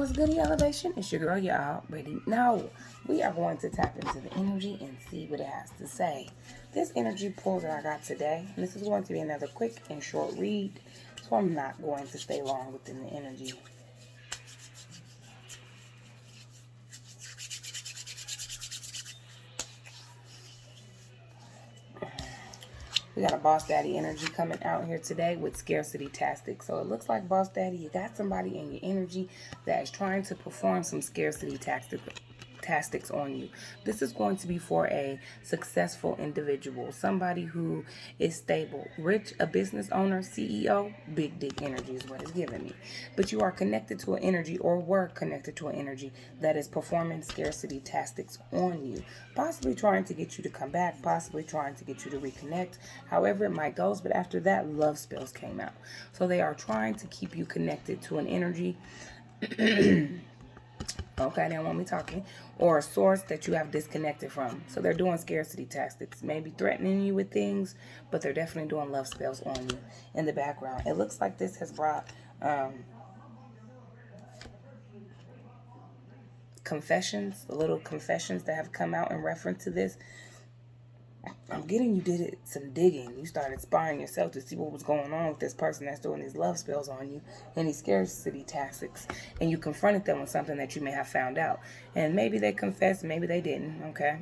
What's good, elevation? It's your girl. You already know. We are going to tap into the energy and see what it has to say. This energy pull that I got today, and this is going to be another quick and short read, so I'm not going to stay long within the energy. We got a Boss Daddy energy coming out here today with scarcity tactics. So it looks like, Boss Daddy, you got somebody in your energy that is trying to perform some scarcity tactics on you. This is going to be for a successful individual, somebody who is stable, rich, a business owner, CEO. Big dick energy is what it's giving me. But you are connected to an energy, or were connected to an energy that is performing scarcity tactics on you, possibly trying to get you to come back, possibly trying to get you to reconnect, however it might go. But after that, love spells came out. So they are trying to keep you connected to an energy okay, they don't want me talking, or a source that you have disconnected from. So they're doing scarcity tactics, maybe threatening you with things, but they're definitely doing love spells on you in the background. It looks like this has brought confessions, the little confessions that have come out in reference to this. I'm getting you did some digging. You started spying yourself to see what was going on with this person that's doing these love spells on you and these scarcity tactics. And you confronted them with something that you may have found out. And maybe they confessed, maybe they didn't, okay?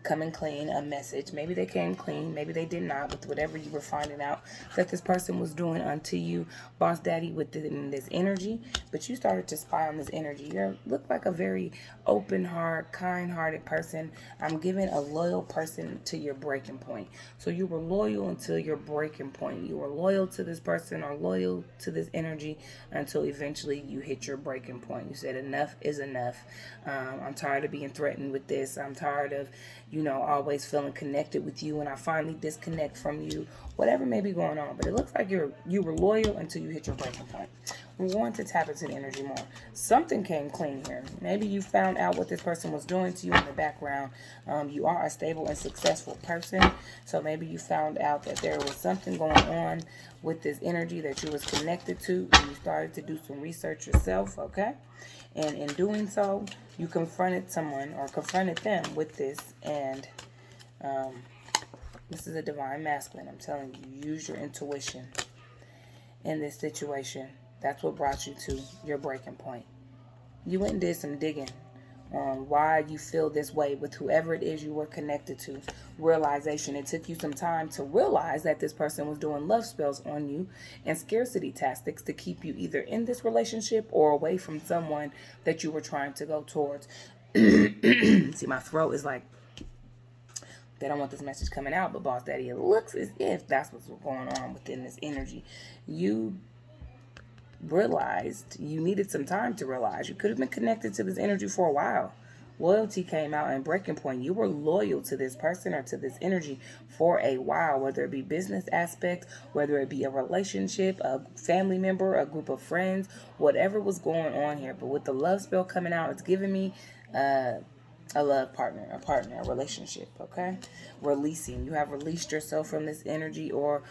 Coming clean, a message. Maybe they came clean, maybe they did not, with whatever you were finding out that this person was doing unto you, Boss Daddy, within this energy. But you started to spy on this energy. You look like a very open heart, kind-hearted person. I'm giving a loyal person to your breaking point. So you were loyal until your breaking point. You were loyal to this person or loyal to this energy until eventually you hit your breaking point. You said enough is enough. I'm tired of being threatened with this. I'm tired of always feeling connected with you, and I finally disconnect from you, whatever may be going on. But it looks like you were loyal until you hit your breaking point. We're going to tap into the energy more. Something came clean here. Maybe you found out what this person was doing to you in the background. You are a stable and successful person, so maybe you found out that there was something going on with this energy that you was connected to, and you started to do some research yourself, okay? And in doing so, you confronted someone or confronted them with this. And this is a divine masculine. I'm telling you, use your intuition in this situation. That's what brought you to your breaking point. You went and did some digging on why you feel this way with whoever it is you were connected to. Realization. It took you some time to realize that this person was doing love spells on you and scarcity tactics to keep you either in this relationship or away from someone that you were trying to go towards. See, my throat is like, they don't want this message coming out, but Boss Daddy, it looks as if that's what's going on within this energy. You realized you needed some time to realize. You could have been connected to this energy for a while. Loyalty came out in breaking point. You were loyal to this person or to this energy for a while, whether it be business aspect, whether it be a relationship, a family member, a group of friends, whatever was going on here. But with the love spell coming out, it's giving me a love partner, a relationship, okay? Releasing. You have released yourself from this energy, or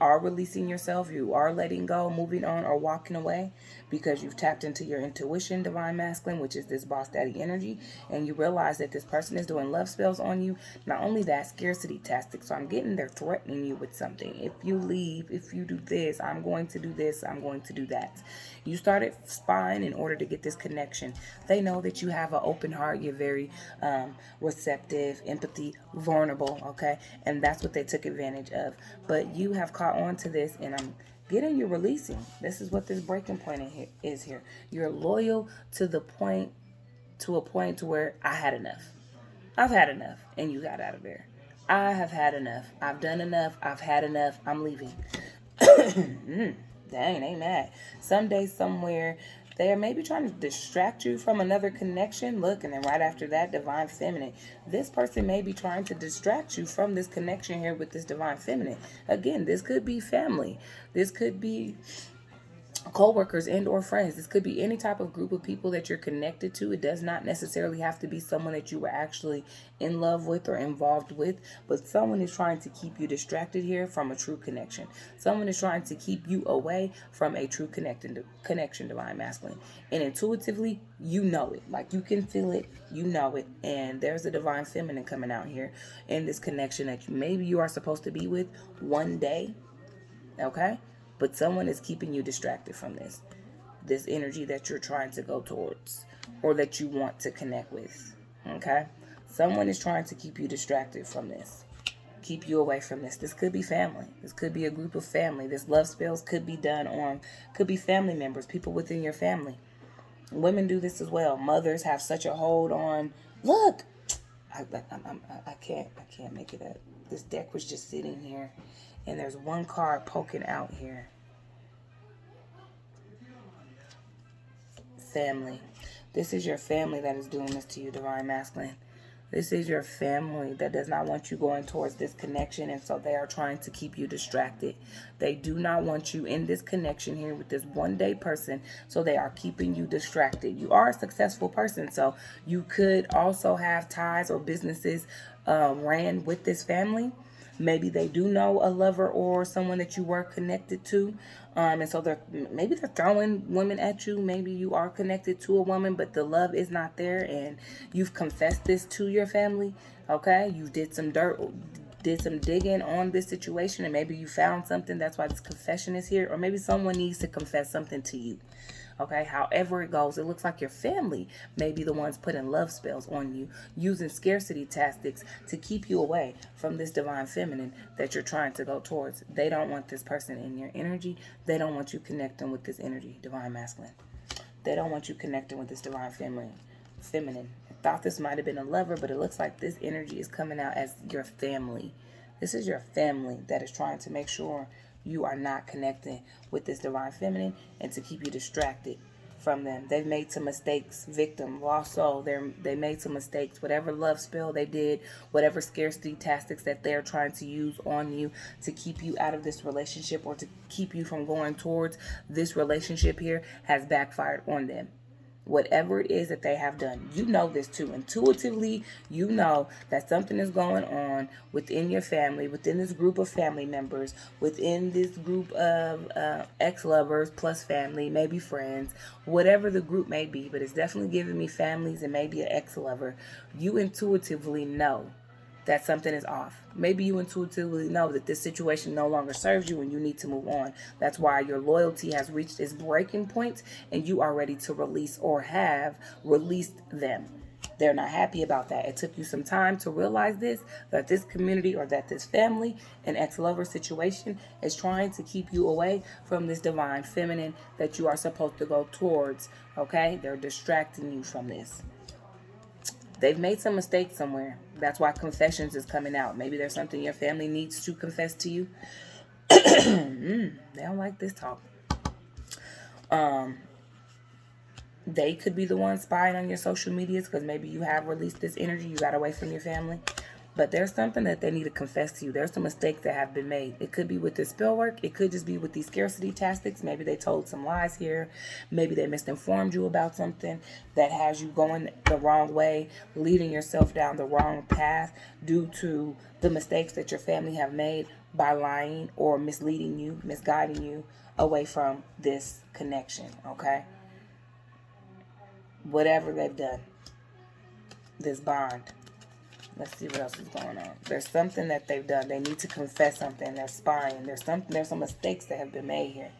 are releasing yourself. You are letting go, moving on, or walking away because you've tapped into your intuition, divine masculine, which is this Boss Daddy energy, and you realize that this person is doing love spells on you. Not only that, scarcity tactics. So I'm getting they're threatening you with something. If you leave, if you do this, I'm going to do this, I'm going to do that. You started spying in order to get this connection. They know that you have an open heart. You're very receptive, empathy, vulnerable, okay? And that's what they took advantage of. But you have caught on to this, and I'm getting you releasing. This is what this breaking point is here. You're loyal to a point to where I had enough. I've had enough, and you got out of there. I have had enough. I've done enough. I've had enough. I'm leaving. Dang, they mad. Someday, somewhere, they are maybe trying to distract you from another connection. Look, and then right after that, divine feminine. This person may be trying to distract you from this connection here with this divine feminine. Again, this could be family. This could be co-workers and or friends. This could be any type of group of people that you're connected to. It does not necessarily have to be someone that you were actually in love with or involved with, but someone is trying to keep you distracted here from a true connection. Someone is trying to keep you away from a true connection, divine masculine. And intuitively, you know it. Like, you can feel it, you know it. And there's a divine feminine coming out here in this connection that maybe you are supposed to be with one day. Okay? But someone is keeping you distracted from this energy that you're trying to go towards or that you want to connect with. Okay? Someone is trying to keep you distracted from this. Keep you away from this. This could be family. This could be a group of family. This love spells could be done on, could be family members, people within your family. Women do this as well. Mothers have such a hold on, look, I can't make it up. This deck was just sitting here and there's one card poking out here. Family. This is your family that is doing this to you, divine masculine. This is your family that does not want you going towards this connection, and so they are trying to keep you distracted. They do not want you in this connection here with this one day person, so they are keeping you distracted. You are a successful person, so you could also have ties or businesses ran with this family. Maybe they do know a lover or someone that you were connected to. And so maybe they're throwing women at you. Maybe you are connected to a woman, but the love is not there. And you've confessed this to your family. Okay. You did some digging on this situation, and maybe you found something. That's why this confession is here. Or maybe someone needs to confess something to you. Okay, however it goes, it looks like your family may be the ones putting love spells on you, using scarcity tactics to keep you away from this divine feminine that you're trying to go towards. They don't want this person in your energy. They don't want you connecting with this energy, divine masculine. They don't want you connecting with this divine feminine. I thought this might have been a lover, but it looks like this energy is coming out as your family. This is your family that is trying to make sure you are not connecting with this divine feminine and to keep you distracted from them. They've made some mistakes, victim, lost soul. They made some mistakes. Whatever love spell they did, whatever scarcity tactics that they're trying to use on you to keep you out of this relationship or to keep you from going towards this relationship here has backfired on them. Whatever it is that they have done, you know this too. Intuitively, you know that something is going on within your family, within this group of family members, within this group of ex-lovers plus family, maybe friends, whatever the group may be, but it's definitely giving me families and maybe an ex-lover. You intuitively know that something is off. Maybe you intuitively know that this situation no longer serves you and you need to move on. That's why your loyalty has reached its breaking point and you are ready to release or have released them. They're not happy about that. It took you some time to realize this, that this community or that this family, an ex-lover situation, is trying to keep you away from this divine feminine that you are supposed to go towards. Okay? They're distracting you from this. They've made some mistakes somewhere. That's why confessions is coming out. Maybe there's something your family needs to confess to you. They don't like this talk. They could be the ones spying on your social medias because maybe you have released this energy. You got away from your family. But there's something that they need to confess to you. There's some mistakes that have been made. It could be with this spell work. It could just be with these scarcity tactics. Maybe they told some lies here. Maybe they misinformed you about something that has you going the wrong way, leading yourself down the wrong path due to the mistakes that your family have made by lying or misleading you, misguiding you away from this connection, okay? Whatever they've done, this bond. Let's see what else is going on. There's something that they've done. They need to confess something. They're spying. There's some mistakes that have been made here.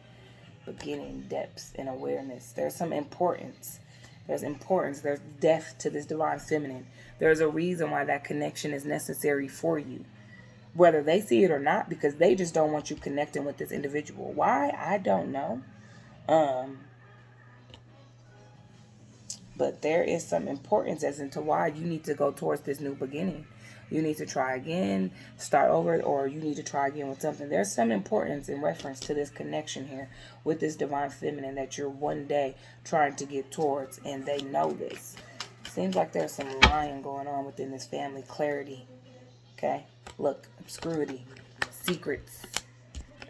Beginning, depths, and awareness. There's some importance. There's importance. There's depth to this divine feminine. There's a reason why that connection is necessary for you. Whether they see it or not, because they just don't want you connecting with this individual. Why? I don't know. But there is some importance as into why you need to go towards this new beginning. You need to try again, start over, or you need to try again with something. There's some importance in reference to this connection here with this divine feminine that you're one day trying to get towards, and they know this. Seems like there's some lying going on within this family. Clarity. Okay? Look, obscurity, secrets.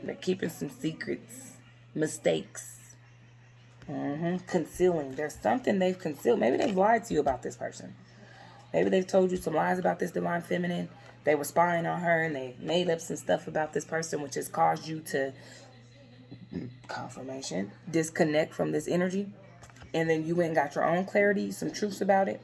They're keeping some secrets, mistakes. Concealing. There's something they've concealed. Maybe they've lied to you about this person. Maybe they've told you some lies about this divine feminine. They were spying on her and they made up some stuff about this person, which has caused you to, confirmation, disconnect from this energy. And then you went and got your own clarity, some truths about it.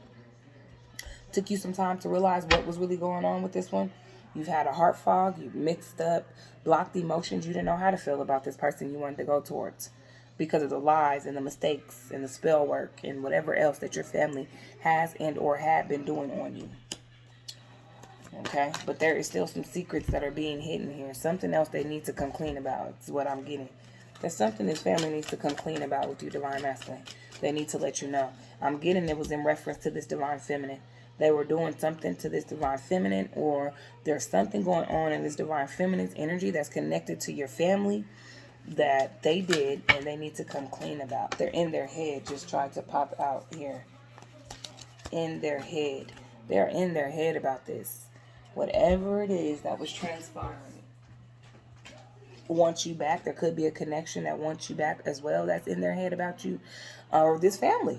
Took you some time to realize what was really going on with this one. You've had a heart fog. You've mixed up, blocked emotions. You didn't know how to feel about this person you wanted to go towards because of the lies and the mistakes and the spell work and whatever else that your family has and or had been doing on you. Okay? But there is still some secrets that are being hidden here. Something else they need to come clean about is what I'm getting. There's something this family needs to come clean about with you, Divine Masculine. They need to let you know. I'm getting it was in reference to this Divine Feminine. They were doing something to this Divine Feminine, or there's something going on in this Divine Feminine's energy that's connected to your family that they did and they need to come clean about. They're in their head, just trying to pop out here. In their head. They're in their head about this. Whatever it is that was transpiring wants you back. There could be a connection that wants you back as well that's in their head about you. Or this family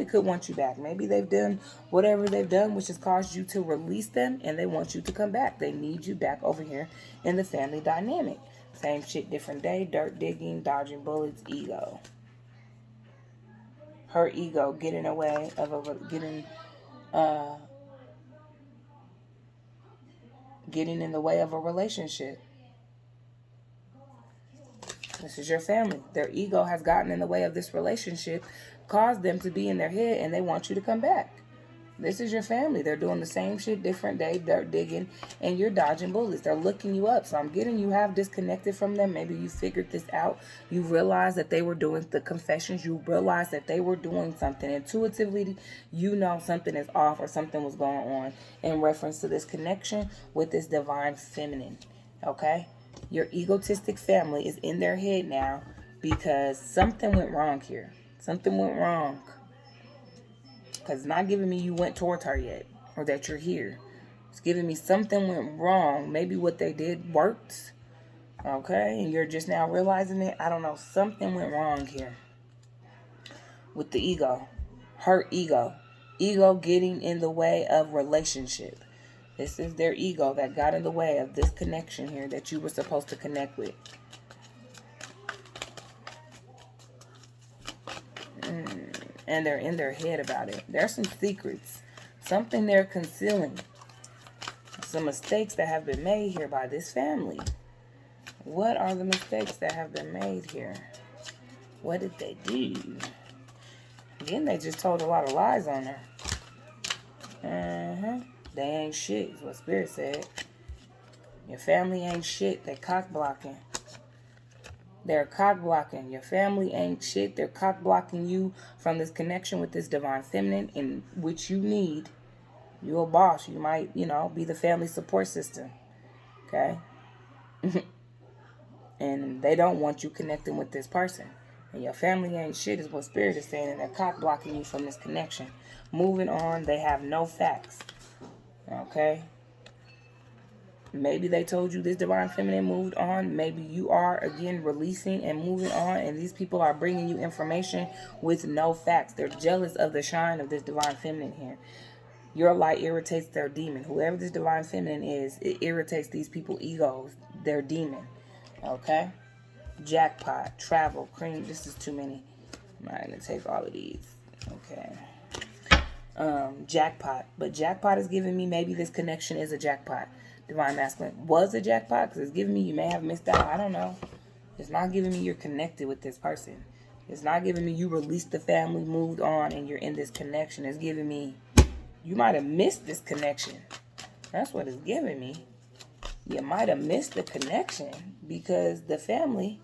could want you back. Maybe they've done whatever they've done, which has caused you to release them, and they want you to come back. They need you back over here in the family dynamic. Same shit, different day. Dirt digging, dodging bullets, ego. Her ego getting away of getting in the way of a relationship. This is your family. Their ego has gotten in the way of this relationship, caused them to be in their head, and they want you to come back. This is your family. They're doing the same shit, different day, dirt digging, and you're dodging bullets. They're looking you up. So I'm getting you have disconnected from them. Maybe you figured this out. You realized that they were doing the confessions. You realized that they were doing something. Intuitively, you know something is off or something was going on in reference to this connection with this divine feminine. Okay? Your egotistic family is in their head now because something went wrong here. Something went wrong. Because it's not giving me you went towards her yet or that you're here. It's giving me something went wrong. Maybe what they did worked. Okay? And you're just now realizing it. I don't know. Something went wrong here with the ego. Her ego. Ego getting in the way of relationship. This is their ego that got in the way of this connection here that you were supposed to connect with. And they're in their head about it. There's some secrets. Something they're concealing. Some mistakes that have been made here by this family. What are the mistakes that have been made here? What did they do? Again, they just told a lot of lies on her. They ain't shit, is what Spirit said. Your family ain't shit. They cock blocking. They're cock blocking. Your family ain't shit. They're cock blocking you from this connection with this divine feminine, in which you need. You're a boss. You might, be the family support system. Okay? And they don't want you connecting with this person. And your family ain't shit is what Spirit is saying. And they're cock blocking you from this connection. Moving on, they have no facts. Okay? Maybe they told you this divine feminine moved on. Maybe you are, again, releasing and moving on. And these people are bringing you information with no facts. They're jealous of the shine of this divine feminine here. Your light irritates their demon. Whoever this divine feminine is, it irritates these people's egos. Their demon. Okay? Jackpot, travel, cream. This is too many. I'm not going to take all of these. Okay. Jackpot. But jackpot is giving me maybe this connection is a jackpot. Divine Masculine was a jackpot because it's giving me you may have missed out. I don't know. It's not giving me you're connected with this person. It's not giving me you released the family, moved on, and you're in this connection. It's giving me you might have missed this connection. That's what it's giving me. You might have missed the connection because the family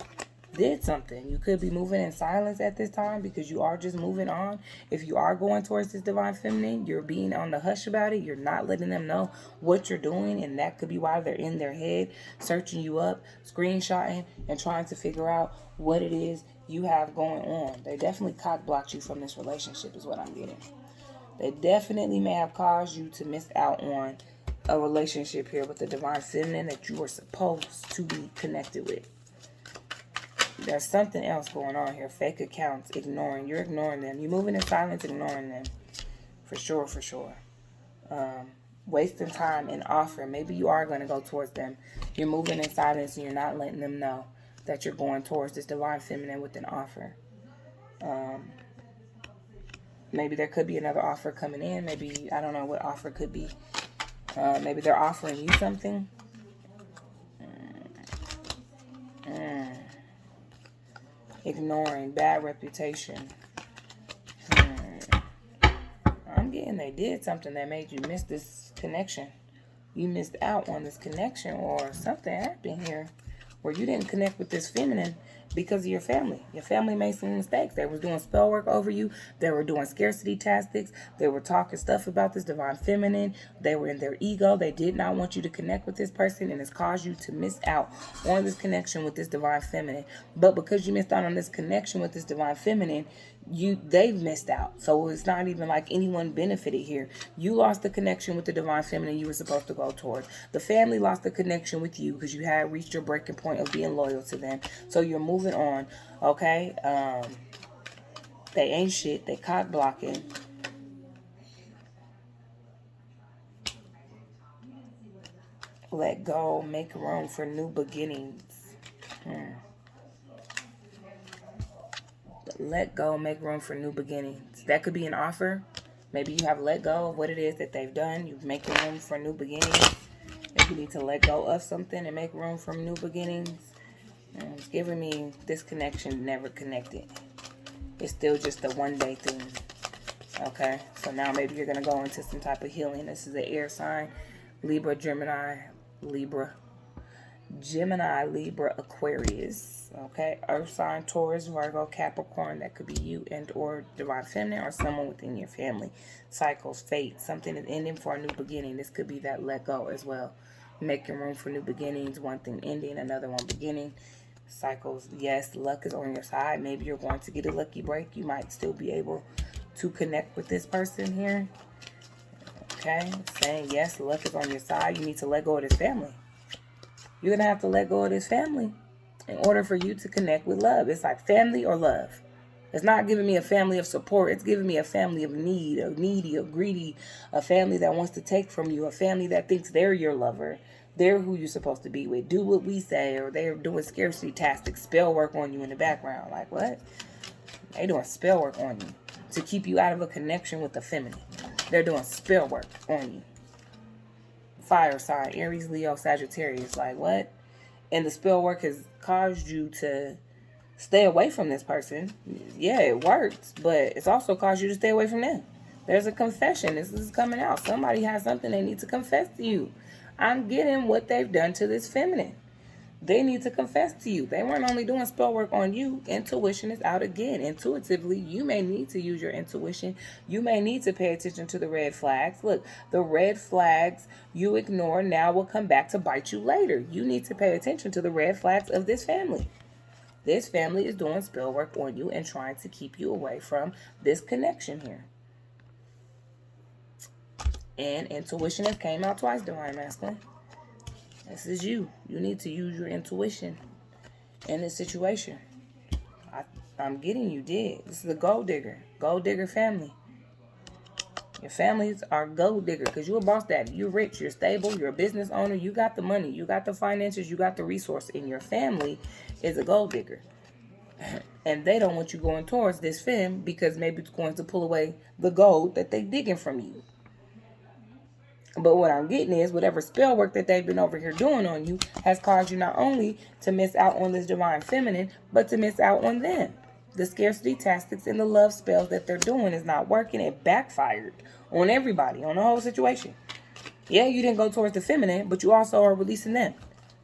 did something. You could be moving in silence at this time because you are just moving on. If you are going towards this divine feminine, you're being on the hush about it. You're not letting them know what you're doing, and that could be why they're in their head, searching you up, screenshotting, and trying to figure out what it is you have going on. They definitely cock blocked you from this relationship is what I'm getting. They definitely may have caused you to miss out on a relationship here with the divine feminine that you were supposed to be connected with. There's something else going on here. Fake accounts, ignoring. You're ignoring them. You're moving in silence, ignoring them. For sure, for sure. Wasting time and offer. Maybe you are going to go towards them. You're moving in silence and you're not letting them know that you're going towards this divine feminine with an offer. Maybe there could be another offer coming in. Maybe, I don't know what offer could be. Maybe they're offering you something. Ignoring, bad reputation. I'm getting they did something that made you miss this connection. You missed out on this connection, or something happened here where you didn't connect with this feminine because of your family. Your family made some mistakes. They were doing spell work over you. They were doing scarcity tactics. They were talking stuff about this divine feminine. They were in their ego. They did not want you to connect with this person, and it's caused you to miss out on this connection with this divine feminine. But because you missed out on this connection with this divine feminine, they've missed out. So it's not even like anyone benefited here. You lost the connection with the divine feminine you were supposed to go toward. The family lost the connection with you because you had reached your breaking point of being loyal to them. So you're moving on. Okay. They ain't shit. They cock blocking. Let go. Make room for new beginnings. Let go, make room for new beginnings. That could be an offer. Maybe you have let go of what it is that they've done. You're making room for new beginnings. Maybe you need to let go of something and make room for new beginnings. It's giving me this connection never connected. It's still just a one-day thing. Okay, so now maybe you're going to go into some type of healing. This is an air sign. Libra, Gemini, Libra, Aquarius. Okay, earth sign, Taurus, Virgo, Capricorn. That could be you and or divine feminine or someone within your family. Cycles, fate, something is ending for a new beginning. This could be that let go as well. Making room for new beginnings. One thing ending, another one beginning. Cycles, yes, luck is on your side. Maybe you're going to get a lucky break. You might still be able to connect with this person here. Okay, saying yes, luck is on your side. You need to let go of this family. You're going to have to let go of this family in order for you to connect with love. It's like family or love. It's not giving me a family of support. It's giving me a family of need, of needy, of greedy, a family that wants to take from you, a family that thinks they're your lover. They're who you're supposed to be with. Do what we say, or they're doing scarcity tactics, spell work on you in the background. Like, what? They're doing spell work on you to keep you out of a connection with the feminine. They're doing spell work on you. Fire sign, Aries, Leo, Sagittarius. Like, what? And the spell work has caused you to stay away from this person. Yeah, it works, but it's also caused you to stay away from them. There's a confession. This is coming out. Somebody has something they need to confess to you. I'm getting what they've done to this feminine. They need to confess to you. They weren't only doing spell work on you. Intuition is out again. Intuitively, you may need to use your intuition. You may need to pay attention to the red flags. Look, the red flags you ignore now will come back to bite you later. You need to pay attention to the red flags of this family. This family is doing spell work on you and trying to keep you away from this connection here. And intuition has came out twice, Divine Masculine. This is you. You need to use your intuition in this situation. I'm getting you did. This is a gold digger. Gold digger family. Your families are gold digger because you're a boss daddy. You're rich. You're stable. You're a business owner. You got the money. You got the finances. You got the resource. And your family is a gold digger. And they don't want you going towards this femme because maybe it's going to pull away the gold that they're digging from you. But what I'm getting is whatever spell work that they've been over here doing on you has caused you not only to miss out on this divine feminine, but to miss out on them. The scarcity tactics and the love spells that they're doing is not working. It backfired on everybody, on the whole situation. Yeah, you didn't go towards the feminine, but you also are releasing them.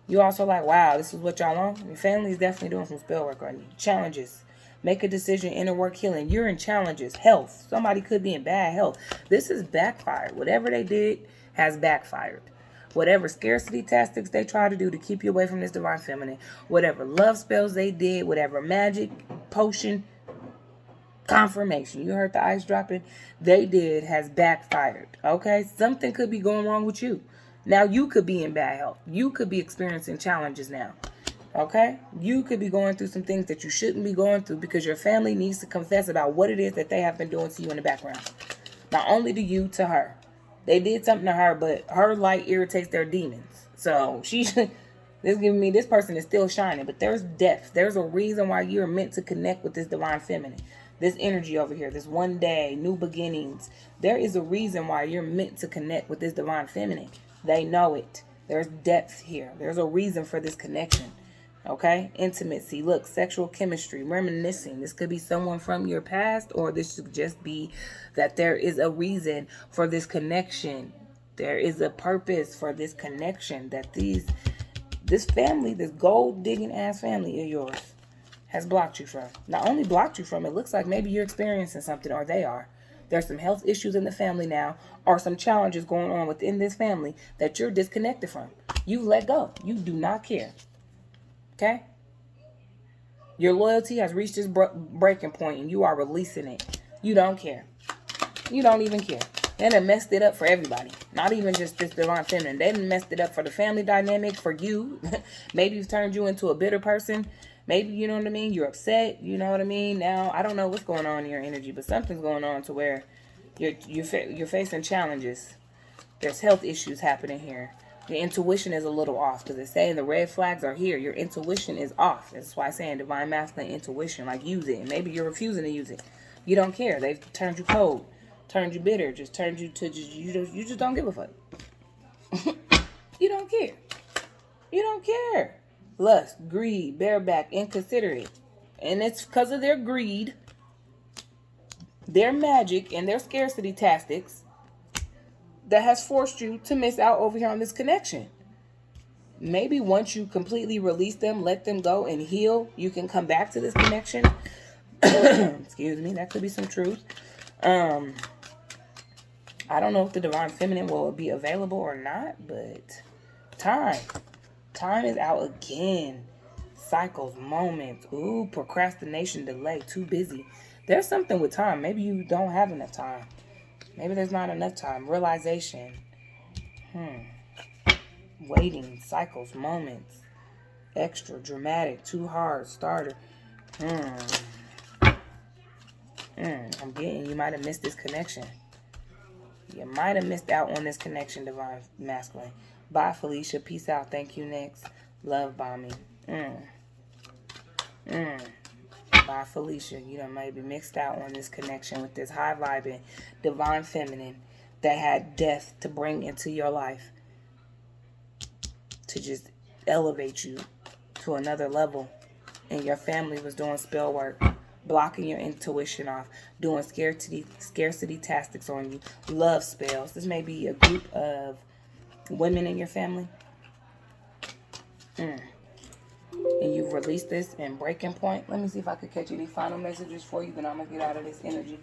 You also like, wow, this is what y'all on. Your family is definitely doing some spell work on you. Challenges. Make a decision, inner work healing. You're in challenges. Health. Somebody could be in bad health. This is backfired. Whatever they did has backfired. Whatever scarcity tactics they try to do to keep you away from this divine feminine, whatever love spells they did, whatever magic, potion, confirmation, you heard the ice dropping, they did has backfired. Okay? Something could be going wrong with you. Now you could be in bad health. You could be experiencing challenges now. Okay? You could be going through some things that you shouldn't be going through because your family needs to confess about what it is that they have been doing to you in the background. Not only to you, to her. They did something to her, but her light irritates their demons. So this giving me, this person is still shining, but there's depth. There's a reason why you're meant to connect with this divine feminine. This energy over here, this one day, new beginnings. There is a reason why you're meant to connect with this divine feminine. They know it. There's depth here. There's a reason for this connection. Okay? Intimacy. Look, sexual chemistry, reminiscing. This could be someone from your past, or this should just be that there is a reason for this connection. There is a purpose for this connection that this family, this gold digging ass family of yours has blocked you from. Not only blocked you from, it looks like maybe you're experiencing something, or they are. There's some health issues in the family now, or some challenges going on within this family that you're disconnected from. You let go. You do not care. Okay? Your loyalty has reached this breaking point, and you are releasing it. You don't care. You don't even care. They done messed it up for everybody. Not even just this divine feminine. They done messed it up for the family dynamic, for you. Maybe it's turned you into a bitter person. Maybe, you know what I mean, you're upset. You know what I mean? Now, I don't know what's going on in your energy, but something's going on to where you're facing challenges. There's health issues happening here. Your intuition is a little off, because it's saying the red flags are here. Your intuition is off. That's why I'm saying divine masculine intuition. Like, use it. And maybe you're refusing to use it. You don't care. They've turned you cold, turned you bitter, just turned you to you just don't give a fuck. You don't care. You don't care. Lust, greed, bareback, inconsiderate. And it's because of their greed, their magic, and their scarcity tactics that has forced you to miss out over here on this connection. Maybe once you completely release them, let them go and heal, you can come back to this connection. Excuse me, that could be some truth. I don't know if the divine feminine will be available or not, but time is out again. Cycles, moments. Ooh, procrastination, delay, too busy. There's something with time. Maybe you don't have enough time. Maybe there's not enough time. Realization. Waiting, cycles, moments. Extra, dramatic, too hard, starter. I'm getting, you might have missed this connection. You might have missed out on this connection, divine masculine. Bye, Felicia. Peace out. Thank you, next. Love bombing. Bye, Felicia. You done maybe mixed out on this connection with this high vibing divine feminine that had death to bring into your life to just elevate you to another level. And your family was doing spell work, blocking your intuition off, doing scarcity tactics on you, love spells. This may be a group of women in your family. And you've released this in breaking point. Let me see if I could catch any final messages for you. Then I'm going to get out of this energy.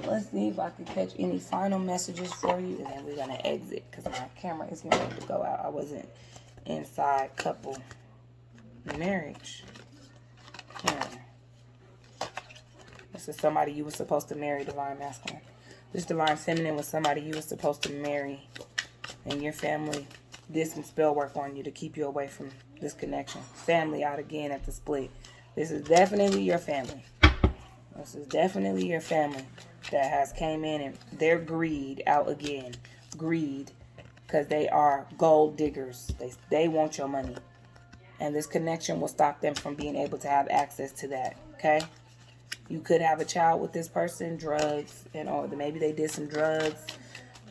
Let's see if I could catch any final messages for you. And then we're going to exit because my camera is going to go out. I wasn't inside couple marriage. This is somebody you were supposed to marry, divine masculine. This divine feminine was somebody you were supposed to marry. And your family did some spell work on you to keep you away from this connection. Family out again at the split. This is definitely your family. This is definitely your family that has came in and their greed out again. Greed. Because they are gold diggers. They want your money. And this connection will stop them from being able to have access to that. Okay? You could have a child with this person. Drugs. Or maybe they did some drugs.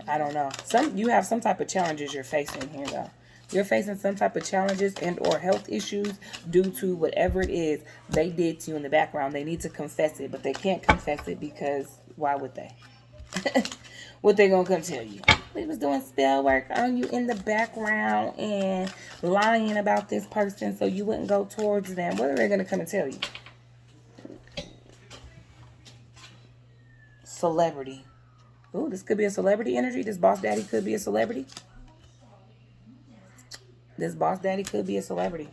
I don't know. You have some type of challenges you're facing here, though. You're facing some type of challenges and or health issues due to whatever it is they did to you in the background. They need to confess it, but they can't confess it because why would they? What they gonna come tell you? We was doing spell work on you in the background and lying about this person so you wouldn't go towards them. What are they gonna come and tell you? Celebrity. Ooh, this could be a celebrity energy. This boss daddy could be a celebrity. This boss daddy could be a celebrity.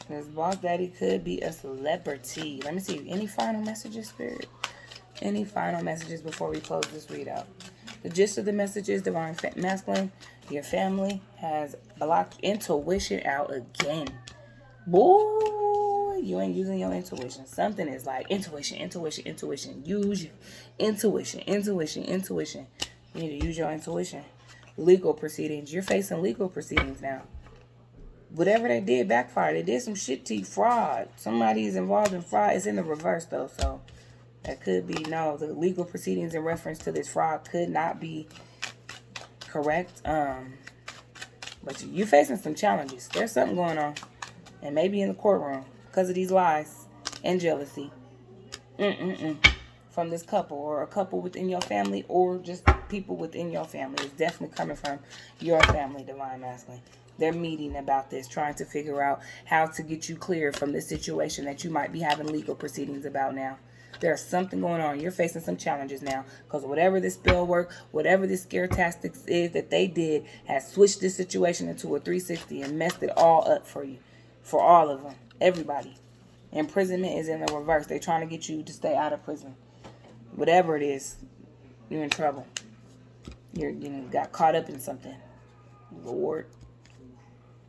This boss daddy could be a celebrity. Let me see. Any final messages, Spirit? Any final messages before we close this readout? The gist of the message is Divine Masculine, your family has blocked intuition out again. Boy, you ain't using your intuition. Something is like intuition. Use your intuition. You need to use your intuition. Legal proceedings. You're facing legal proceedings now. Whatever they did backfired. They did some shit to you, fraud. Somebody is involved in fraud. It's in the reverse though, so that could be no. The legal proceedings in reference to this fraud could not be correct. But you're facing some challenges. There's something going on. And maybe in the courtroom because of these lies and jealousy. From this couple or a couple within your family or just people within your family. It's definitely coming from your family, Divine Masculine. They're meeting about this, trying to figure out how to get you clear from this situation that you might be having legal proceedings about now. There's something going on. You're facing some challenges now because whatever this spell work, whatever this scare tactics is that they did has switched this situation into a 360 and messed it all up for you. For all of them. Everybody. Imprisonment is in the reverse. They're trying to get you to stay out of prison. Whatever it is, you're in trouble. You got caught up in something. Lord.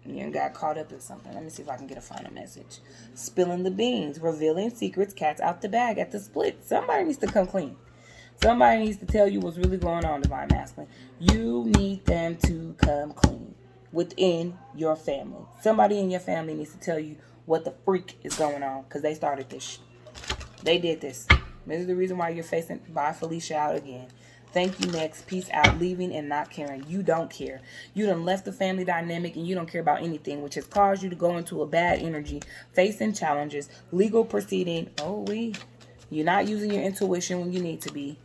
You got caught up in something. Let me see if I can get a final message. Spilling the beans. Revealing secrets. Cats out the bag at the split. Somebody needs to come clean. Somebody needs to tell you what's really going on, Divine Masculine. You need them to come clean within your family. Somebody in your family needs to tell you what the freak is going on because they started this. They did this. This is the reason why you're facing Bye Felicia out again. Thank you, next. Peace out. Leaving and not caring. You don't care. You done left the family dynamic and you don't care about anything, which has caused you to go into a bad energy, facing challenges, legal proceeding. You're not using your intuition when you need to be.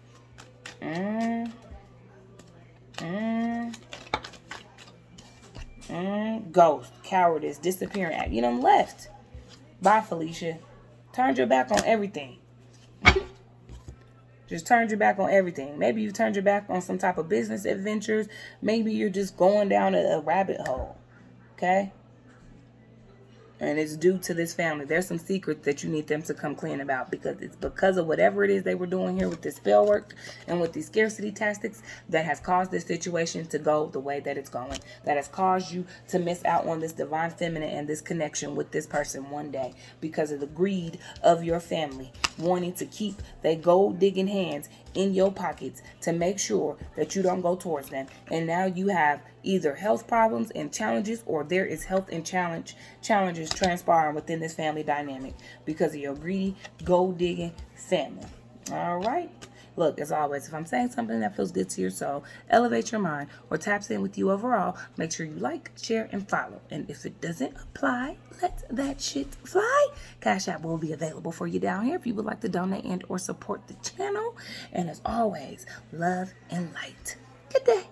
Ghost, cowardice, disappearing act. You done left. Bye, Felicia. Turned your back on everything. Just turned your back on everything. Maybe you turned your back on some type of business adventures. Maybe you're just going down a rabbit hole. Okay? And it's due to this family. There's some secrets that you need them to come clean about because it's because of whatever it is they were doing here with this spell work and with these scarcity tactics that has caused this situation to go the way that it's going. That has caused you to miss out on this divine feminine and this connection with this person one day because of the greed of your family wanting to keep their gold digging hands in your pockets to make sure that you don't go towards them. And now you have either health problems and challenges or there is health and challenges transpiring within this family dynamic because of your greedy, gold digging family. All right. Look, as always, if I'm saying something that feels good to your soul, elevate your mind, or taps in with you overall, make sure you like, share, and follow. And if it doesn't apply, let that shit fly. Cash App will be available for you down here if you would like to donate and or support the channel. And as always, love and light. Good day.